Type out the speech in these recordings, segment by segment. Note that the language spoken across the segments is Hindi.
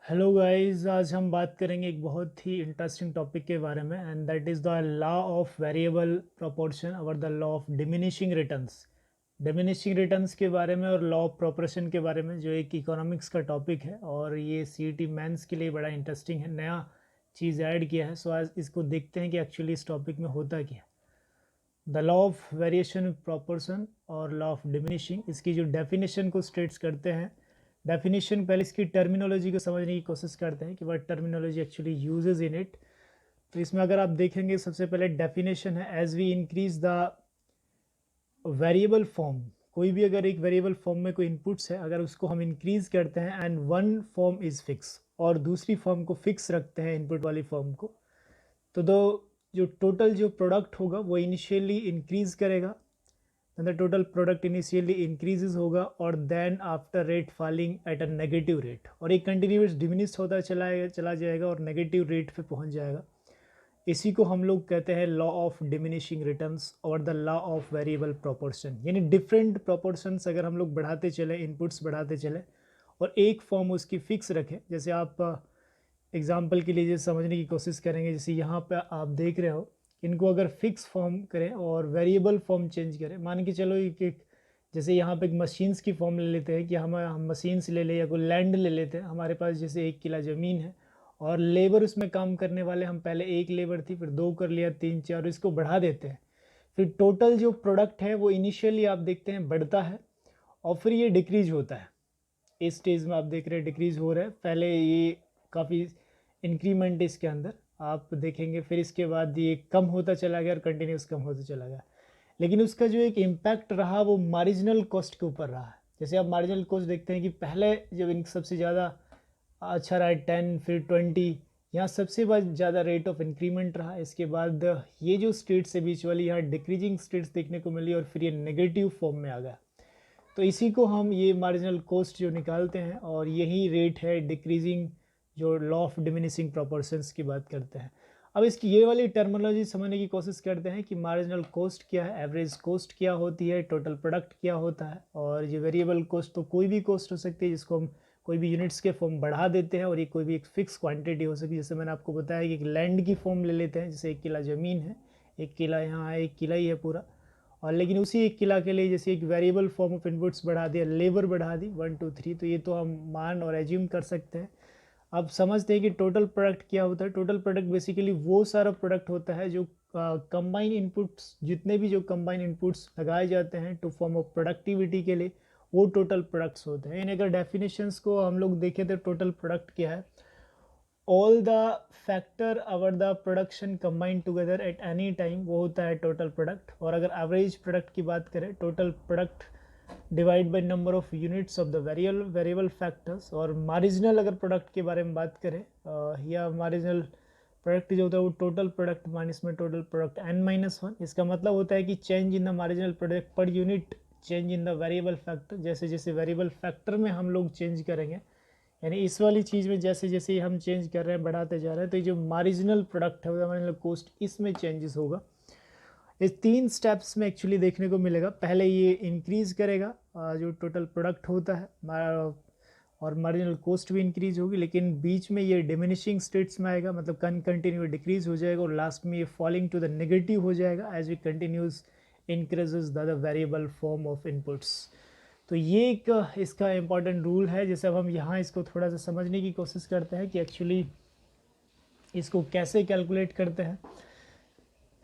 हेलो गाइस, आज हम बात करेंगे एक बहुत ही इंटरेस्टिंग टॉपिक के बारे में and that is the law of variable proportion और the law of diminishing returns के बारे में और लॉ ऑफ प्रोपोर्शन के बारे में, जो एक इकोनॉमिक्स का टॉपिक है और ये सीईटी मेंस के लिए बड़ा इंटरेस्टिंग है। नया चीज़ ऐड किया है। सो आज इसको देखते हैं कि एक्चुअली इस टॉपिक में होता क्या है। The law of variation proportion और लॉ ऑफ डिमिनिशिंग, इसकी जो डेफिनेशन को स्टेट्स करते हैं। डेफिनेशन पहले इसकी टर्मिनोलॉजी को समझने की कोशिश करते हैं कि वह terminology actually uses in it. तो इसमें अगर आप देखेंगे, सबसे पहले डेफिनेशन है as we increase the variable form. कोई भी अगर एक वेरिएबल फॉर्म में कोई इनपुट्स है, अगर उसको हम इंक्रीज करते हैं and one form is fix और दूसरी फॉर्म को फिक्स रखते हैं इनपुट वाली फॉर्म को, तो जो टोटल जो प्रोडक्ट होगा वो इनिशियली इंक्रीज करेगा, the total product initially increases होगा और then after rate falling at a negative rate, और एक कंटिन्यूस डिमिनिश होता चला जाएगा और नेगेटिव रेट पे पहुंच जाएगा। इसी को हम लोग कहते हैं लॉ ऑफ डिमिनिशिंग रिटर्न्स और the law of variable proportion. यानी डिफरेंट प्रोपोर्शंस अगर हम लोग बढ़ाते चले, इनपुट्स बढ़ाते चले और एक फॉर्म उसकी फिक्स रखें। जैसे आप एग्जाम्पल के लिए समझने की कोशिश करेंगे, जैसे यहाँ पे आप देख रहे हो, इनको अगर फिक्स फॉर्म करें और वेरिएबल फॉर्म चेंज करें, मान के चलो एक जैसे यहाँ पे एक मशीन्स की फॉर्म ले लेते हैं कि हम मशीन्स ले लें या कोई लैंड ले लेते हैं। हमारे पास जैसे 1 किला ज़मीन है और लेबर उसमें काम करने वाले, हम पहले एक लेबर थी, फिर 2 कर लिया, 3 4, इसको बढ़ा देते हैं। फिर टोटल जो प्रोडक्ट है वो इनिशियली आप देखते हैं बढ़ता है और फिर ये डिक्रीज होता है। इस स्टेज में आप देख रहे हैं डिक्रीज हो रहा है। पहले ये काफ़ी इंक्रीमेंट इसके अंदर आप देखेंगे, फिर इसके बाद ये कम होता चला गया और कंटिन्यूस कम होता चला गया। लेकिन उसका जो एक इम्पैक्ट रहा वो मार्जिनल कॉस्ट के ऊपर रहा है। जैसे आप मार्जिनल कॉस्ट देखते हैं कि पहले जब इन सबसे ज़्यादा अच्छा रहा है 10, फिर 20, यहाँ सबसे ज़्यादा रेट ऑफ इंक्रीमेंट रहा। इसके बाद ये जो स्टेट्स है बीच वाली, यहाँ डिक्रीजिंग स्टेट्स देखने को मिली और फिर ये नेगेटिव फॉर्म में आ गया। तो इसी को हम ये मार्जिनल कॉस्ट जो निकालते हैं और यही रेट है डिक्रीजिंग, जो लॉ ऑफ डिमिनिशिंग प्रोपोर्शंस की बात करते हैं। अब इसकी ये वाली टर्मिनोलॉजी समझने की कोशिश करते हैं कि मार्जिनल कॉस्ट क्या है, एवरेज कॉस्ट क्या होती है, टोटल प्रोडक्ट क्या होता है। और ये वेरिएबल कॉस्ट तो कोई भी कॉस्ट हो सकती है जिसको हम कोई भी यूनिट्स के फॉर्म बढ़ा देते हैं, और ये कोई भी एक फिक्स क्वांटिटी हो सकती है। जैसे मैंने आपको बताया कि एक लैंड की फॉर्म ले लेते हैं, जैसे 1 किला ज़मीन है, 1 किला यहाँ है, 1 किला ही है पूरा, और लेकिन उसी 1 किला के लिए जैसे एक वेरिएबल फॉर्म ऑफ इनपुट्स बढ़ा दिया, लेबर बढ़ा दी 1 2 3, तो ये तो हम मान और एज्यूम कर सकते हैं। अब समझते हैं कि टोटल प्रोडक्ट क्या होता है। टोटल प्रोडक्ट बेसिकली वो सारा प्रोडक्ट होता है जो कंबाइन इनपुट्स, जितने भी जो कंबाइन इनपुट्स लगाए जाते हैं टू फॉर्म ऑफ प्रोडक्टिविटी के लिए, वो टोटल प्रोडक्ट्स होते हैं। इन अगर डेफिनेशंस को हम लोग देखें तो टोटल प्रोडक्ट क्या है, all the factor our the production combined together at any time, वो होता है टोटल प्रोडक्ट। और अगर एवरेज प्रोडक्ट की बात करें, total product divide by number of units of the variable factors. और मार्जिनल अगर प्रोडक्ट के बारे में बात करें, या मार्जिनल प्रोडक्ट जो होता है वो टोटल प्रोडक्ट माइनस में टोटल प्रोडक्ट n-1। इसका मतलब होता है कि change in the marginal product per unit, change in the variable factor. जैसे जैसे वेरिएबल फैक्टर में हम लोग चेंज करेंगे, यानी इस वाली चीज़ में जैसे जैसे हम चेंज कर रहे हैं, बढ़ाते जा रहे हैं, तो ये जो मार्जिनल प्रोडक्ट है, मार्जिनल कॉस्ट, इसमें चेंजेस होगा। इस 3 स्टेप्स में एक्चुअली देखने को मिलेगा। पहले ये इंक्रीज़ करेगा जो टोटल प्रोडक्ट होता है, और मार्जिनल कॉस्ट भी इंक्रीज होगी, लेकिन बीच में ये डिमिनिशिंग स्टेट्स में आएगा, मतलब कंटिन्यू डिक्रीज हो जाएगा, और लास्ट में ये फॉलिंग टू द नेगेटिव हो जाएगा as we continuous increases the variable form of inputs. तो ये एक इसका इम्पॉर्टेंट रूल है। जैसे अब हम यहाँ इसको थोड़ा सा समझने की कोशिश करते हैं कि एक्चुअली इसको कैसे कैलकुलेट करते हैं।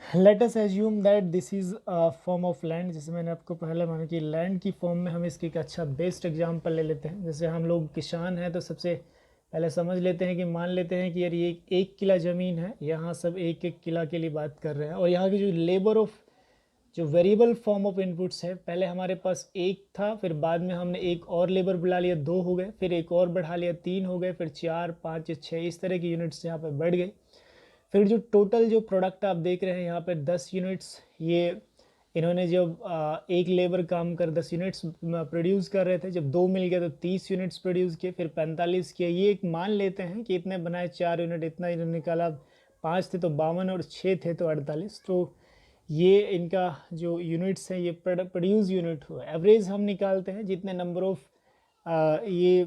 Let us assume that this is a form of land. जैसे मैंने आपको पहले माना कि लैंड की फॉर्म में हम इसकी एक अच्छा बेस्ट एग्जांपल ले लेते हैं। जैसे हम लोग किसान हैं, तो सबसे पहले समझ लेते हैं कि मान लेते हैं कि यार ये 1 किला ज़मीन है, यहाँ सब 1 1 किला के लिए बात कर रहे हैं। और यहाँ की जो लेबर ऑफ, जो वेरिएबल फॉर्म ऑफ इनपुट्स है, पहले हमारे पास 1 था, फिर बाद में हमने एक और लेबर बुला लिया, 2 हो गए, फिर एक और बढ़ा लिया, 3 हो गए, फिर 4 5 6, इस तरह की यूनिट्स यहाँ पर बढ़ गई। फिर जो टोटल जो प्रोडक्ट आप देख रहे हैं यहाँ पर 10 यूनिट्स, ये इन्होंने जब एक लेबर काम कर 10 यूनिट्स प्रोड्यूस कर रहे थे, जब 2 मिल गया तो 30 यूनिट्स प्रोड्यूस किए, फिर 45 किए। ये एक मान लेते हैं कि इतने बनाए, 4 यूनिट इतना इन्होंने निकाला, 5 थे तो 52 और 6 थे तो 48। तो ये इनका जो यूनिट्स हैं, ये प्रोड्यूस यूनिट हुआ। एवरेज हम निकालते हैं जितने नंबर ऑफ ये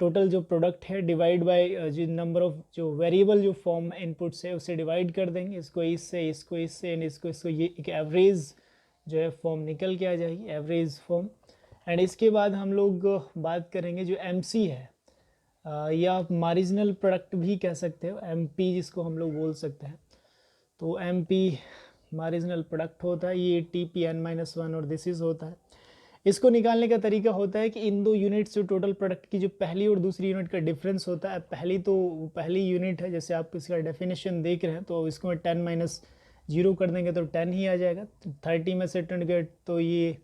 टोटल जो प्रोडक्ट है डिवाइड बाय जो नंबर ऑफ जो वेरिएबल जो फॉर्म इनपुट्स है उससे डिवाइड कर देंगे, इसको इससे एंड इसको ये एक एवरेज जो है फॉर्म निकल के आ जाएगी, एवरेज फॉर्म। एंड इसके बाद हम लोग बात करेंगे जो MC है, या आप मार्जिनल प्रोडक्ट भी कह सकते हो, MP जिसको हम लोग बोल सकते हैं। तो MP मार्जिनल प्रोडक्ट होता है, ये TPN-1 और दिस इज होता है। इसको निकालने का तरीका होता है कि इन दो यूनिट्स जो टोटल प्रोडक्ट की जो पहली और दूसरी यूनिट का डिफरेंस होता है, पहली यूनिट है, जैसे आप इसका डेफिनेशन देख रहे हैं, तो इसको 10 माइनस 0 कर देंगे तो 10 ही आ जाएगा। 30 में से 10 गए तो ये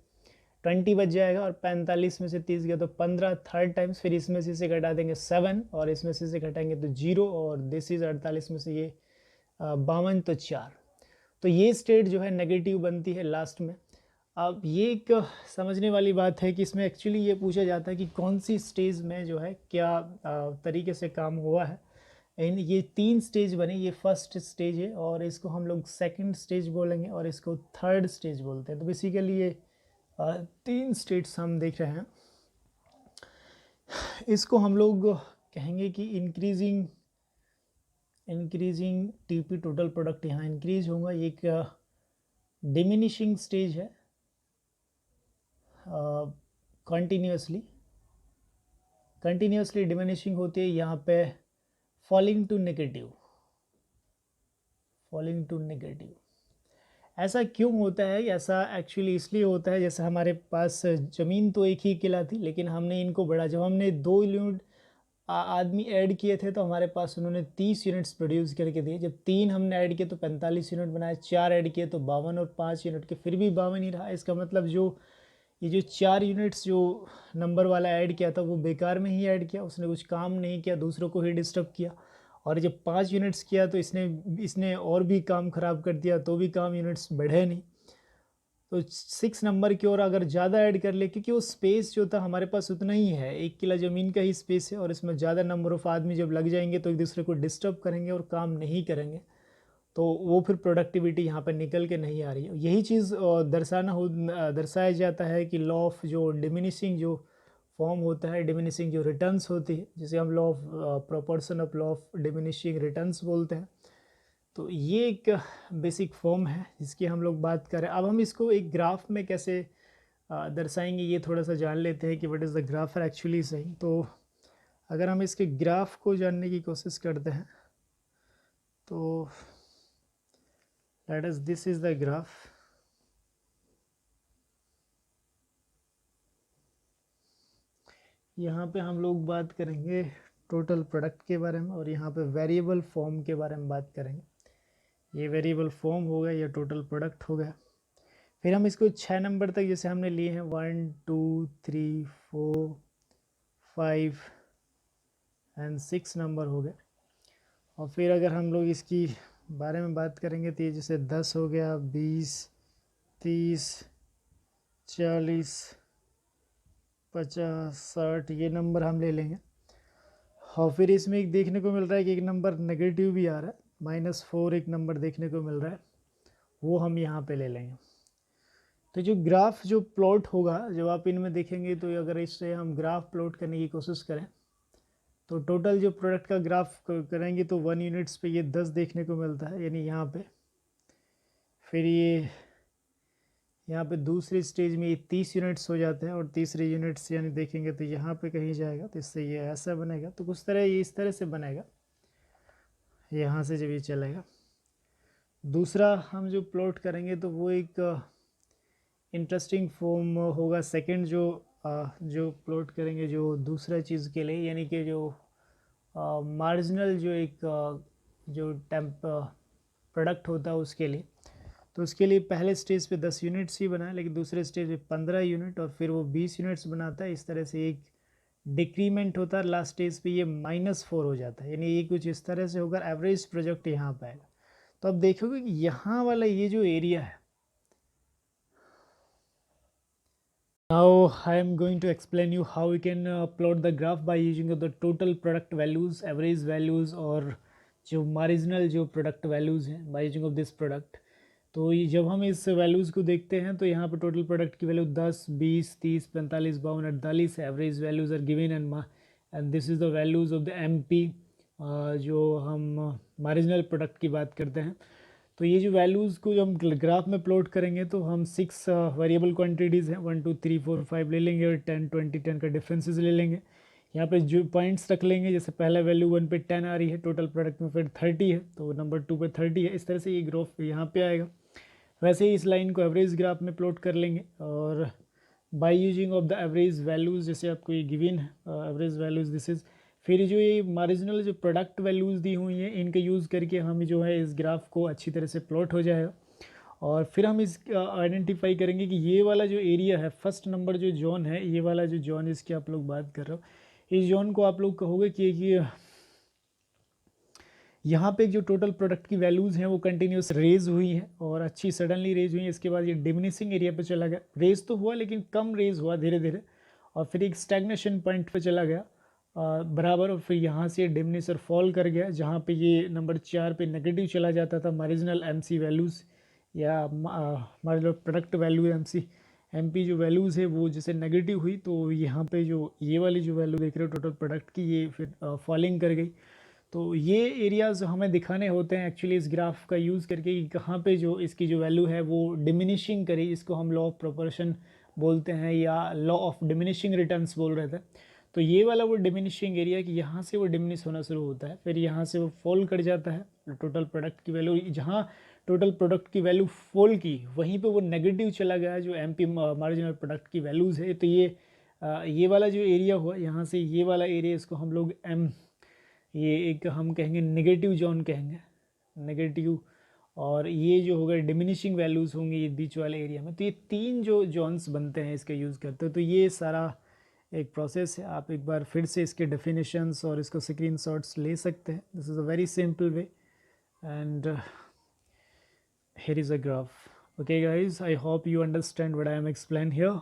20 बच जाएगा, और 45 में से 30 गया तो 15 थर्ड टाइम्स, फिर इसमें से इसे घटा देंगे 7 और इसमें से इसे घटाएंगे तो 0, और दिस इज 48 में से ये 52 तो 4। तो ये स्टेट जो है नेगेटिव बनती है लास्ट में। अब ये एक समझने वाली बात है कि इसमें एक्चुअली ये पूछा जाता है कि कौन सी स्टेज में जो है क्या तरीके से काम हुआ है। इन ये 3 स्टेज बने, ये फर्स्ट स्टेज है और इसको हम लोग सेकंड स्टेज बोलेंगे और इसको थर्ड स्टेज बोलते हैं। तो बेसिकली ये 3 स्टेट्स हम देख रहे हैं। इसको हम लोग कहेंगे कि इंक्रीजिंग TP टोटल प्रोडक्ट यहाँ इंक्रीज होगा। ये एक डिमिनिशिंग स्टेज है, कंटिन्यूसली डिमिनिशिंग होती है, यहाँ पे फॉलिंग टू नेगेटिव। ऐसा क्यों होता है? ऐसा एक्चुअली इसलिए होता है, जैसे हमारे पास ज़मीन तो एक ही किला थी, लेकिन हमने इनको बढ़ा, जब हमने 2 यूनिट आदमी ऐड किए थे तो हमारे पास उन्होंने 30 यूनिट्स प्रोड्यूस करके दिए। जब 3 हमने ऐड किए तो 45 यूनिट बनाए, 4 ऐड किए तो 52, और 5 यूनिट के फिर भी 52 ही रहा। इसका मतलब ये जो 4 यूनिट्स जो नंबर वाला ऐड किया था वो बेकार में ही ऐड किया, उसने कुछ काम नहीं किया, दूसरों को ही डिस्टर्ब किया। और जब 5 यूनिट्स किया तो इसने और भी काम ख़राब कर दिया, तो भी काम यूनिट्स बढ़े नहीं। तो 6 नंबर की ओर अगर ज़्यादा ऐड कर ले, क्योंकि वो स्पेस जो था हमारे पास उतना ही है, 1 किला ज़मीन का ही स्पेस है, और इसमें ज़्यादा नंबर ऑफ़ आदमी जब लग जाएंगे तो एक दूसरे को डिस्टर्ब करेंगे और काम नहीं करेंगे, तो वो फिर प्रोडक्टिविटी यहाँ पर निकल के नहीं आ रही है। यही चीज़ दर्शाया जाता है कि लॉ ऑफ जो डिमिनिशिंग जो फॉर्म होता है, डिमिनिशिंग जो रिटर्न्स होती है, जिसे हम law of proportion of law of diminishing returns बोलते हैं। तो ये एक बेसिक फॉर्म है जिसकी हम लोग बात करें। अब हम इसको एक ग्राफ में कैसे दर्शाएंगे, ये थोड़ा सा जान लेते हैं कि what is the graph actually सही। तो अगर हम इसके ग्राफ को जानने की कोशिश करते हैं तो दिस इज़ द ग्राफ। यहाँ पे हम लोग बात करेंगे टोटल प्रोडक्ट के बारे में, और यहाँ पे वेरिएबल फॉर्म के बारे में बात करेंगे। ये वेरिएबल फॉर्म हो गया, ये टोटल प्रोडक्ट हो गया। फिर हम इसको 6 नंबर तक जैसे हमने लिए हैं, 1 2 3 4 5 एंड 6 नंबर हो गए। और फिर अगर हम लोग इसकी बारे में बात करेंगे तो ये जैसे 10 हो गया, 20 30 40 50 60 ये नंबर हम ले लेंगे। और फिर इसमें एक देखने को मिल रहा है कि एक नंबर नेगेटिव भी आ रहा है, -4 एक नंबर देखने को मिल रहा है, वो हम यहाँ पे ले लेंगे। तो जो ग्राफ जो प्लॉट होगा, जब आप इनमें देखेंगे, तो अगर इससे हम ग्राफ प्लॉट करने की कोशिश करें तो टोटल जो प्रोडक्ट का ग्राफ करेंगे तो 1 यूनिट्स पे ये 10 देखने को मिलता है, यानी यहाँ पे। फिर ये यहाँ पे दूसरी स्टेज में ये 30 यूनिट्स हो जाते हैं, और तीसरे यूनिट्स यानी देखेंगे तो यहाँ पे कहीं जाएगा, तो इससे ये ऐसा बनेगा। तो कुछ तरह ये इस तरह से बनेगा, यहाँ से जब ये चलेगा। दूसरा हम जो प्लॉट करेंगे तो वो एक इंटरेस्टिंग फॉर्म होगा। सेकंड जो प्लॉट करेंगे जो दूसरा चीज़ के लिए, यानी कि जो मार्जिनल जो एक जो प्रोडक्ट होता है उसके लिए, तो उसके लिए पहले स्टेज पे 10 यूनिट्स ही बनाए, लेकिन दूसरे स्टेज पे 15 यूनिट, और फिर वो 20 यूनिट्स बनाता है। इस तरह से एक डिक्रीमेंट होता है, लास्ट स्टेज पे ये -4 हो जाता है, यानी ये कुछ इस तरह से होगा। एवरेज प्रोजेक्ट यहाँ पर आएगा। तो अब देखोगे कि यहाँ वाला ये जो एरिया है, now I am going to explain you how we can plot the graph by using the total product values, average values, और जो marginal जो product values हैं by using of this product। तो ये जब हम इस वैल्यूज़ को देखते हैं तो यहाँ पर टोटल प्रोडक्ट की value 10 20 30 45 52 48 average values are given and and this is the values of the MP. जो हम मार्जिनल प्रोडक्ट की बात करते हैं, तो ये जो वैल्यूज़ को जो हम ग्राफ में प्लॉट करेंगे तो हम 6 वेरिएबल क्वांटिटीज़ हैं, 1 2 3 4 5 ले लेंगे और 10 20 10 का डिफरेंसेस ले लेंगे। यहाँ पे जो पॉइंट्स रख लेंगे, जैसे पहला वैल्यू 1 पे 10 आ रही है, टोटल प्रोडक्ट में फिर 30 है, तो नंबर 2 पे 30 है। इस तरह से ये ग्राफ यहाँ पे आएगा। वैसे ही इस लाइन को एवरेज ग्राफ में प्लॉट कर लेंगे, और by using of the average values, जैसे आपको ये गिवन है एवरेज वैल्यूज़ दिस इज़, फिर जो ये मार्जिनल जो प्रोडक्ट वैल्यूज़ दी हुई हैं इनके यूज़ करके हम जो है इस ग्राफ को अच्छी तरह से प्लॉट हो जाएगा। और फिर हम इस आइडेंटिफाई करेंगे कि ये वाला जो एरिया है, फर्स्ट नंबर जो जोन है, ये वाला जो जोन इसकी आप लोग बात कर रहे हो, इस जोन को आप लोग कहोगे कि यहाँ पे जो टोटल प्रोडक्ट की वैल्यूज़ हैं वो कंटिन्यूस रेज हुई है और अच्छी सडनली रेज हुई है। इसके बाद ये डिमिनिशिंग एरिया पे चला गया, रेज तो हुआ लेकिन कम रेज हुआ धीरे धीरे, और फिर एक स्टैग्नेशन पॉइंट पे चला गया बराबर, और फिर यहाँ से डिमिनिश और फॉल कर गया, जहाँ पे ये नंबर 4 पे नेगेटिव चला जाता था। मार्जिनल एमसी वैल्यूज़ या मार्जिनल प्रोडक्ट वैल्यू एमपी जो वैल्यूज़ है वो जैसे नेगेटिव हुई, तो यहाँ पे जो ये वाली जो वैल्यू देख रहे हो टोटल प्रोडक्ट की, ये फिर फॉलिंग कर गई। तो ये एरियाज हमें दिखाने होते हैं एक्चुअली इस ग्राफ का यूज़ करके कि कहाँ पे जो इसकी जो वैल्यू है वो डिमिनिशिंग करी। इसको हम लॉ ऑफ प्रोपोर्शन बोलते हैं या लॉ ऑफ डिमिनिशिंग रिटर्न्स बोल रहे थे। तो ये वाला वो डिमिनिशिंग एरिया कि यहाँ से वो डिमिनिश होना शुरू होता है, फिर यहाँ से वो फॉल कर जाता है टोटल प्रोडक्ट की वैल्यू। जहाँ टोटल प्रोडक्ट की वैल्यू फॉल की वहीं पे वो नेगेटिव चला गया जो एमपी मार्जिनल प्रोडक्ट की वैल्यूज़ है। तो ये वाला जो एरिया हुआ, यहाँ से ये वाला एरिया, इसको हम लोग ये एक हम कहेंगे नेगेटिव जोन कहेंगे, नेगेटिव। और ये जो होगा डिमिनिशिंग वैल्यूज़ होंगी ये बीच वाले एरिया में। तो ये 3 जो जोन्स बनते हैं इसका यूज़ करते हैं। तो ये सारा एक प्रोसेस है। आप एक बार फिर से इसके डेफिनेशंस और इसको स्क्रीनशॉट्स ले सकते हैं। This is a very simple way and here is a graph. Okay guys, I hope you understand what I am explaining here.